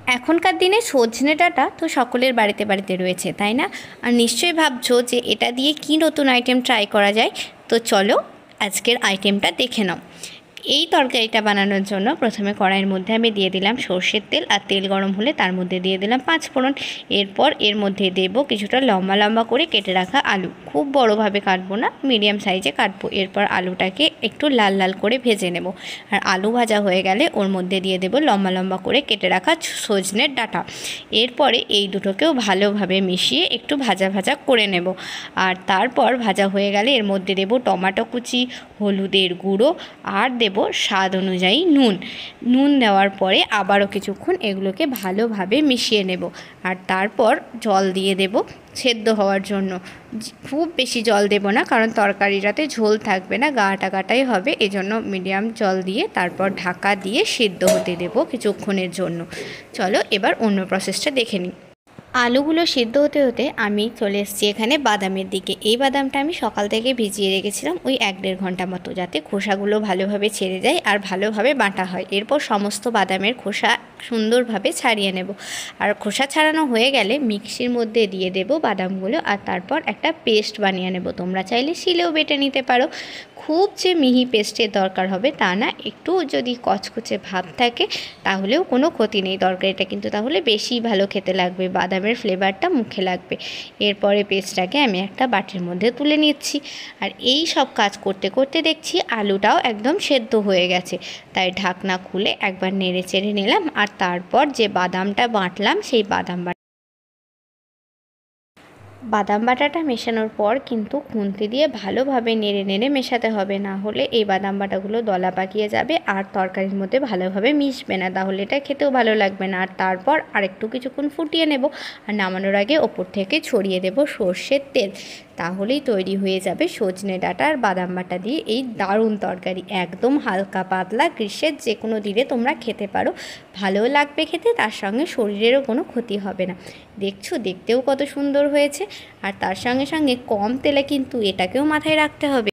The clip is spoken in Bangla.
এখনকার দিনে সজনে ডাঁটা তো সকলের বাড়িতে বাড়িতে রয়েছে, তাই না? আর নিশ্চয়ই ভাবছো যে এটা দিয়ে কী নতুন আইটেম ট্রাই করা যায়। তো চলো আজকের আইটেমটা দেখে নাও। এই তরকারিটা বানানোর জন্য প্রথমে কড়াইয়ের মধ্যে আমি দিয়ে দিলাম সর্ষের তেল, আর তেল গরম হলে তার মধ্যে দিয়ে দিলাম 5 ফোড়ন। এরপর এর মধ্যে দেব কিছুটা লম্বা লম্বা করে কেটে রাখা আলু। খুব বড়োভাবে কাটবো না, মিডিয়াম সাইজে কাটবো। এরপর আলুটাকে একটু লাল লাল করে ভেজে নেব। আর আলু ভাজা হয়ে গেলে ওর মধ্যে দিয়ে দেব লম্বা লম্বা করে কেটে রাখা সজনের ডাঁটা। এরপরে এই দুটোকেও ভালোভাবে মিশিয়ে একটু ভাজা ভাজা করে নেব। আর তারপর ভাজা হয়ে গেলে এর মধ্যে দেব টমেটো কুচি, হলুদের গুঁড়ো, আর দেব স্বাদ অনুযায়ী নুন দেওয়ার পরে আবারও কিছুক্ষণ এগুলোকে ভালোভাবে মিশিয়ে নেব। আর তারপর জল দিয়ে দেব সেদ্ধ হওয়ার জন্য। খুব বেশি জল দেব না, কারণ তরকারিটাতে ঝোল থাকবে না, গাটা গাটাই হবে। এজন্য মিডিয়াম জল দিয়ে তারপর ঢাকা দিয়ে সেদ্ধ হতে দেব কিছুক্ষণের জন্য। চলো এবার অন্য প্রসেসটা দেখে নিই। আলুগুলো সিদ্ধ হতে হতে আমি চলে এসেছি এখানে বাদামের দিকে। এই বাদামটা আমি সকাল থেকে ভিজিয়ে রেখেছিলাম ওই 1-1.5 ঘন্টা মতো, যাতে খোসাগুলো ভালোভাবে ছেড়ে যায় আর ভালোভাবে বাটা হয়। এরপর সমস্ত বাদামের খোসা সুন্দরভাবে ছাড়িয়ে নেব। আর খোসা ছাড়ানো হয়ে গেলে মিক্সির মধ্যে দিয়ে দেব বাদামগুলো, আর তারপর একটা পেস্ট বানিয়ে নেব। তোমরা চাইলে শিলেও বেটে নিতে পারো। খুব যে মিহি পেস্টের দরকার হবে তা না, একটু যদি কচকচে ভাব থাকে তাহলেও কোনো ক্ষতি নেই। তরকারিটা কিন্তু তাহলে বেশি ভালো খেতে লাগবে, বাদামের ফ্লেভারটা মুখে লাগবে। এরপরে পেস্টটাকে আমি একটা বাটির মধ্যে তুলে নিচ্ছি। আর এই সব কাজ করতে করতে দেখছি আলুটাও একদম সেদ্ধ হয়ে গেছে। তাই ঢাকনা খুলে একবার নেড়ে চেড়ে নিলাম। আর তারপর যে বাদামটা বাটলাম সেই বাদাম বাটাটা মেশানোর পর কিন্তু খুন্তি দিয়ে ভালোভাবে নেড়ে নেড়ে মেশাতে হবে, না হলে এই বাদাম বাটাগুলো দলা পাকিয়ে যাবে আর তরকারির মধ্যে ভালোভাবে মিশবে না, তাহলে এটা খেতেও ভালো লাগবে না। আর তারপর আরেকটু কিছুক্ষণ ফুটিয়ে নেব। আর নামানোর আগে ওপর থেকে ছড়িয়ে দেব সর্ষের তেল। তাহলেই তৈরি হয়ে যাবে সজনে ডাঁটা আর বাদাম বাটা দিয়ে এই দারুণ তরকারি। একদম হালকা পাতলা, গ্রীষ্মের যে কোনো দিনে তোমরা খেতে পারো, ভালোও লাগবে খেতে, তার সঙ্গে শরীরেরও কোনো ক্ষতি হবে না। দেখছো, দেখতেও কত সুন্দর হয়েছে। আর তার সঙ্গে সঙ্গে কম তেলে কিন্তু এটাকেও মাথায় রাখতে হবে।